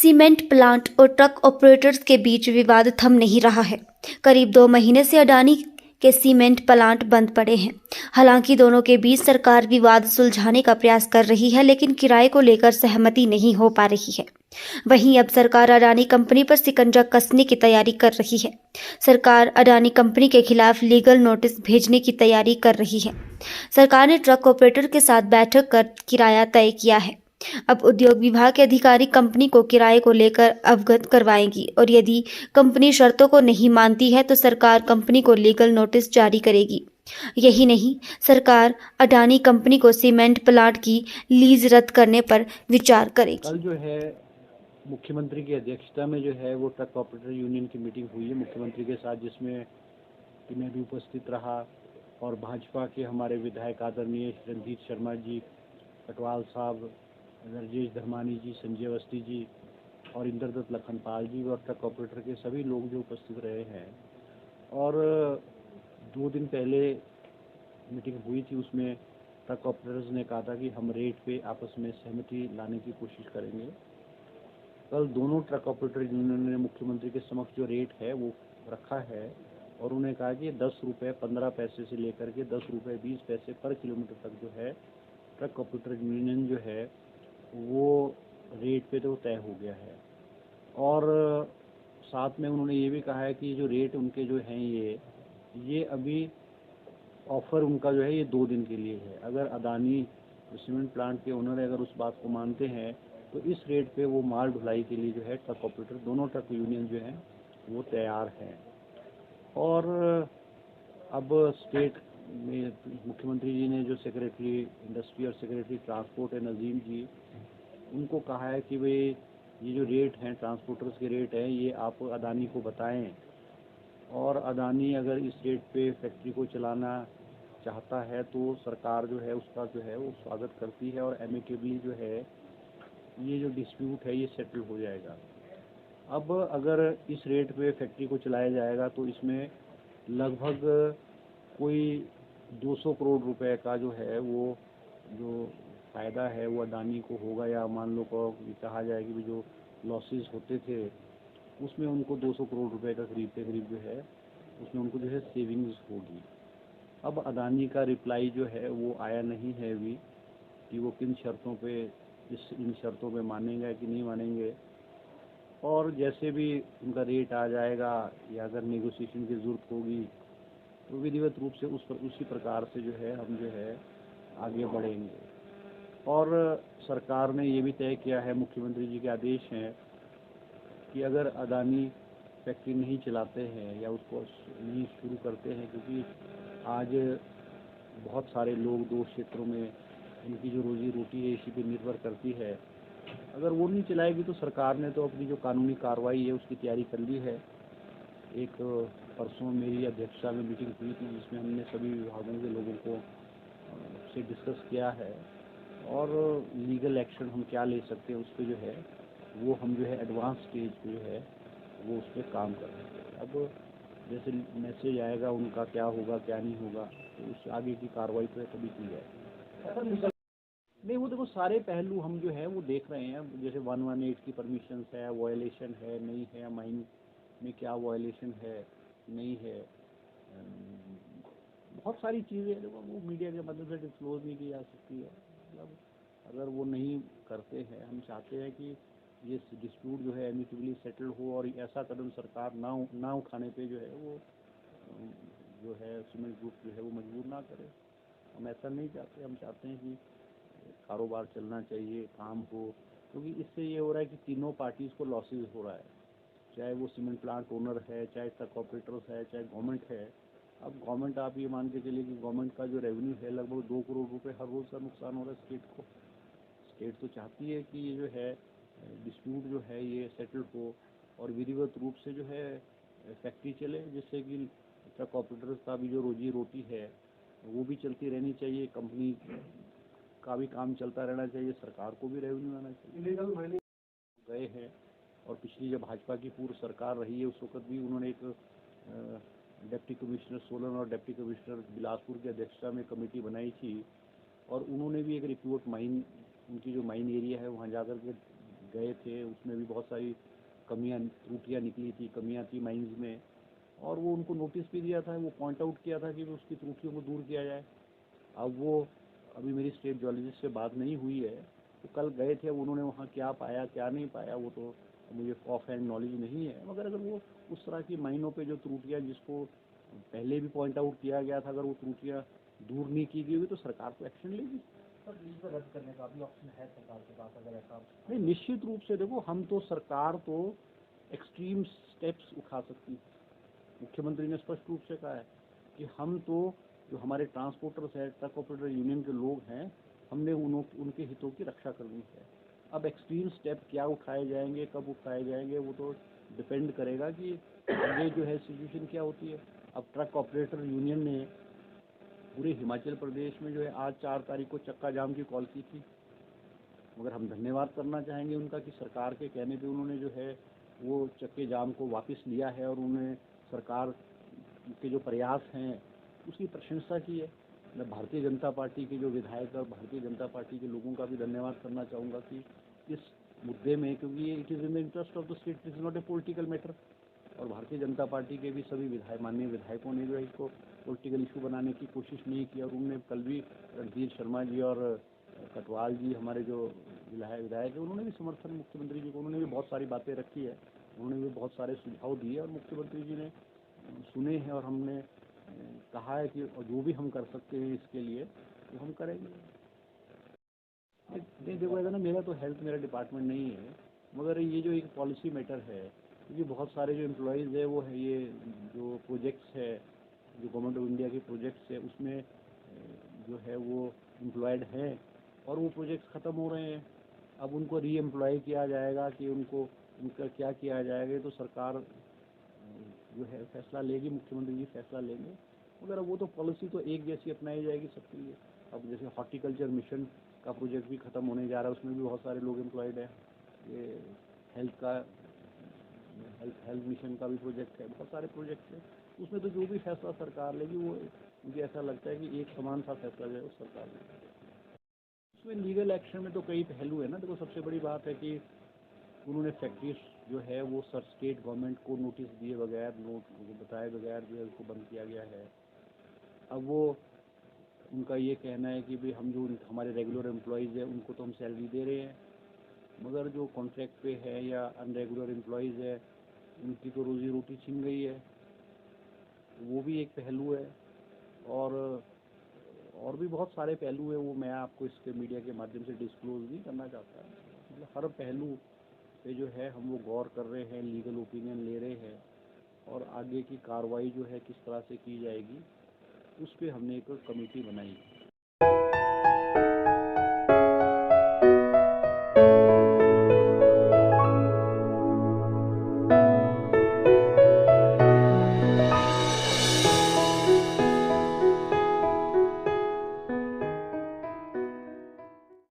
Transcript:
Cement plant और truck operators के बीच विवाद थम नहीं रहा है। करीब 2 महीने से अडानी के सीमेंट प्लांट बंद पड़े हैं। हालांकि दोनों के बीच सरकार विवाद सुलझाने का प्रयास कर रही है, लेकिन किराए को लेकर सहमति नहीं हो पा रही है। वहीं अब सरकार अडानी कंपनी पर शिकंजा कसने की तैयारी कर रही है। सरकार अडानी कंपनी के खिलाफ लीगल नोटिस भेजने की तैयारी कर रही है। सरकार ने ट्रक ऑपरेटर के साथ बैठक कर किराया तय किया है। अब उद्योग विभाग के अधिकारी कंपनी को किराए को लेकर अवगत करवाएंगी और यदि कंपनी शर्तों को नहीं मानती है तो सरकार कंपनी को लीगल नोटिस जारी करेगी। यही नहीं, सरकार अडानी कंपनी को सीमेंट प्लांट की लीज रद्द करने पर विचार करेगी। कल जो है मुख्यमंत्री की अध्यक्षता में जो है वो ट्रक ऑपरेटर यूनियन की मीटिंग हुई है मुख्यमंत्री के साथ, जिसमें कि मैं भी उपस्थित रहा और भाजपा के हमारे विधायक आदरणीय रणजीत शर्मा जी, कटवाल साहब, राजेश धर्मानी जी, संजय अवस्थी जी और इंद्रदत्त लखनपाल जी और ट्रक ऑपरेटर के सभी लोग जो उपस्थित रहे हैं। और 2 दिन पहले मीटिंग हुई थी, उसमें ट्रक ऑपरेटर्स ने कहा था कि हम रेट पे आपस में सहमति लाने की कोशिश करेंगे। कल दोनों ट्रक ऑपरेटर यूनियन ने मुख्यमंत्री के समक्ष जो रेट है वो रखा है और उन्हें कहा कि 10 रुपये 15 पैसे से लेकर के 10 रुपये 20 पैसे पर किलोमीटर तक जो है ट्रक ऑपरेटर यूनियन जो है वो रेट पे तो तय हो गया है। और साथ में उन्होंने ये भी कहा है कि जो रेट उनके जो हैं ये अभी ऑफ़र उनका जो है ये 2 दिन के लिए है। अगर अडानी सीमेंट प्लांट के ओनर अगर उस बात को मानते हैं तो इस रेट पे वो माल ढुलाई के लिए जो है ट्रक ऑपरेटर दोनों ट्रक यूनियन जो हैं वो तैयार हैं। और अब स्टेट में मुख्यमंत्री जी ने जो सेक्रेटरी इंडस्ट्री और सेक्रेटरी ट्रांसपोर्ट है नज़ीम जी, उनको कहा है कि भाई ये जो रेट हैं ट्रांसपोर्टर्स के रेट हैं ये आप अडानी को बताएं और अडानी अगर इस रेट पे फैक्ट्री को चलाना चाहता है तो सरकार जो है उसका जो है वो स्वागत करती है और एमिकेबली जो है ये जो डिस्प्यूट है ये सेटल हो जाएगा। अब अगर इस रेट पे फैक्ट्री को चलाया जाएगा तो इसमें लगभग कोई 200 करोड़ रुपए का जो है वो जो फ़ायदा है वो अडानी को होगा, या मान लो को कहा जाए कि जो लॉसेस होते थे उसमें उनको 200 करोड़ रुपए का करीब जो है उसमें उनको जो है सेविंग्स होगी। अब अडानी का रिप्लाई जो है वो आया नहीं है अभी कि वो किन शर्तों पे इन शर्तों पे मानेंगे कि नहीं मानेंगे। और जैसे भी उनका रेट आ जाएगा या अगर नेगोशिएशन की ज़रूरत होगी तो विधिवत रूप से उसी प्रकार से जो है हम जो है आगे बढ़ेंगे। और सरकार ने ये भी तय किया है, मुख्यमंत्री जी के आदेश हैं कि अगर अडानी फैक्ट्री नहीं चलाते हैं या उसको नहीं शुरू करते हैं, क्योंकि आज बहुत सारे लोग 2 क्षेत्रों में उनकी जो रोजी रोटी है इसी पे निर्भर करती है, अगर वो नहीं चलाएगी तो सरकार ने तो अपनी जो कानूनी कार्रवाई है उसकी तैयारी कर ली है। एक परसों मेरी अध्यक्षता में मीटिंग हुई थी जिसमें हमने सभी विभागों के लोगों को से डिस्कस किया है और लीगल एक्शन हम क्या ले सकते हैं उस पर जो है वो हम जो है एडवांस स्टेज पे जो है वो उस पर काम कर रहे हैं। अब जैसे मैसेज आएगा उनका क्या होगा क्या नहीं होगा तो उस आगे की कार्रवाई तो कभी की जाए। नहीं, वो देखो सारे पहलू हम जो है वो देख रहे हैं, जैसे 118 की परमिशन है, वायलेशन है नहीं है, माइन में क्या वायलेशन है नहीं है, बहुत सारी चीज़ें देखो वो मीडिया के मदद से डिस्क्लोज नहीं की जा सकती है। मतलब अगर वो नहीं करते हैं, हम चाहते हैं कि ये डिस्प्यूट जो है एमिकेबली सेटल हो और ऐसा कदम सरकार ना उठाने पे जो है वो जो है सीमेंट ग्रुप जो है वो मजबूर ना करे। हम ऐसा नहीं चाहते, हम चाहते हैं कि कारोबार चलना चाहिए, काम हो, क्योंकि इससे ये हो रहा है कि तीनों पार्टीज़ को लॉसेस हो रहा है, चाहे वो सीमेंट प्लांट ओनर है, चाहे ट्रक ऑपरेटर्स है, चाहे गवर्नमेंट है। अब गवर्नमेंट आप ये मान के चलिए कि गवर्नमेंट का जो रेवेन्यू है लगभग 2 करोड़ रुपए हर रोज़ का नुकसान हो रहा है स्टेट को। स्टेट तो चाहती है कि ये जो है डिस्प्यूट जो है ये सेटल हो और विधिवत रूप से जो है फैक्ट्री चले, जिससे कि ट्रक ऑपरेटर्स का भी जो रोजी रोटी है वो भी चलती रहनी चाहिए, कंपनी का भी काम चलता रहना चाहिए, सरकार को भी रेवेन्यू आना चाहिए। गए हैं और पिछली जब भाजपा की पूर्व सरकार रही है उस वक्त भी उन्होंने एक डिप्टी कमिश्नर सोलन और डिप्टी कमिश्नर बिलासपुर की अध्यक्षता में कमेटी बनाई थी और उन्होंने भी एक रिपोर्ट माइन उनकी जो माइन एरिया है वहाँ जाकर के गए थे, उसमें भी बहुत सारी त्रुटियाँ निकली थी, कमियाँ थी माइंस में, और वो उनको नोटिस भी दिया था, वो पॉइंट आउट किया था कि उसकी त्रुटियों को दूर किया जाए। अब वो अभी मेरी स्टेट जियोलॉजिस्ट से बात नहीं हुई है, तो कल गए थे, उन्होंने वहाँ क्या पाया क्या नहीं पाया वो तो मुझे ऑफ हैंड नॉलेज नहीं है, मगर अगर वो उस तरह की माइनों पे जो त्रुटियाँ जिसको पहले भी पॉइंट आउट किया गया था, अगर वो त्रुटियाँ दूर नहीं की गई होगी तो सरकार तो एक्शन लेगी। सर लीज को रद्द करने का भी ऑप्शन है सरकार के पास अगर ऐसा? नहीं, निश्चित रूप से देखो, हम तो सरकार तो एक्सट्रीम स्टेप्स उठा सकती है। मुख्यमंत्री ने स्पष्ट रूप से कहा है कि हम तो जो हमारे ट्रांसपोर्टर्स है, ट्रक ऑपरेटर यूनियन के लोग हैं, हमने उनके हितों की रक्षा करनी है। अब एक्सट्रीम स्टेप क्या उठाए जाएंगे, कब उठाए जाएंगे, वो तो डिपेंड करेगा कि आगे जो है सिचुएशन क्या होती है। अब ट्रक ऑपरेटर यूनियन ने पूरे हिमाचल प्रदेश में जो है आज 4 तारीख को चक्का जाम की कॉल की थी, मगर हम धन्यवाद करना चाहेंगे उनका कि सरकार के कहने पे उन्होंने जो है वो चक्के जाम को वापस लिया है, और उन्हें सरकार के जो प्रयास हैं उसकी प्रशंसा की है। मैं भारतीय जनता पार्टी के जो विधायक और भारतीय जनता पार्टी के लोगों का भी धन्यवाद करना चाहूँगा कि इस मुद्दे में, क्योंकि ये it is in the interest of the state, it is not a political matter, और भारतीय जनता पार्टी के भी सभी माननीय विधायकों ने जो है इसको पॉलिटिकल इशू बनाने की कोशिश नहीं की, और उन्होंने कल भी रणधीर शर्मा जी और कटवाल जी हमारे जो विधायक है उन्होंने भी समर्थन मुख्यमंत्री जी को, उन्होंने भी बहुत सारी बातें रखी है, उन्होंने भी बहुत सारे सुझाव दिए और मुख्यमंत्री जी ने सुने हैं, और हमने कहा है कि जो भी हम कर सकते हैं इसके लिए वो हम करेंगे। नहीं देखो, ऐसा ना, मेरा तो हेल्थ मेरा डिपार्टमेंट नहीं है, मगर ये जो एक पॉलिसी मैटर है, क्योंकि बहुत सारे जो एम्प्लॉयज़ है वो है, ये जो प्रोजेक्ट्स है, जो गवर्नमेंट ऑफ इंडिया के प्रोजेक्ट्स है उसमें जो है वो एम्प्लॉयड हैं, और वो प्रोजेक्ट्स ख़त्म हो रहे हैं। अब उनको री एम्प्लॉय किया जाएगा कि उनको उनका क्या किया जाएगा, तो सरकार जो है फैसला लेगी, मुख्यमंत्री जी फैसला लेंगे, मगर वो तो पॉलिसी तो एक जैसी अपनाई जाएगी सबके लिए। अब जैसे हॉर्टिकल्चर मिशन का प्रोजेक्ट भी ख़त्म होने जा रहा है, उसमें भी बहुत सारे लोग एम्प्लॉयड हैं। ये हेल्थ मिशन का भी प्रोजेक्ट है, बहुत सारे प्रोजेक्ट हैं, उसमें तो जो भी फैसला सरकार लेगी वो मुझे ऐसा लगता है कि एक समान सा फैसला जो है उस सरकार लेगी। उसमें लीगल एक्शन में तो कई पहलू है ना। देखो, सबसे बड़ी बात है कि उन्होंने फैक्ट्रीज जो है वो स्टेट गवर्नमेंट को नोटिस दिए बगैर, बताए बगैर जो है उसको बंद किया गया है। अब वो उनका ये कहना है कि भाई हम जो हमारे रेगुलर एम्प्लॉयज़ हैं उनको तो हम सैलरी दे रहे हैं, मगर जो कॉन्ट्रैक्ट पे है या अनरेगुलर एम्प्लॉयज़ है उनकी तो रोज़ी रोटी छीन गई है, वो भी एक पहलू है। और भी बहुत सारे पहलू है, वो मैं आपको इसके मीडिया के माध्यम से डिस्क्लोज़ नहीं करना चाहता। मतलब हर पहलू पे जो है हम वो गौर कर रहे हैं, लीगल ओपिनियन ले रहे हैं, और आगे की कार्रवाई जो है किस तरह से की जाएगी उस पर हमने एक कमेटी बनाई है।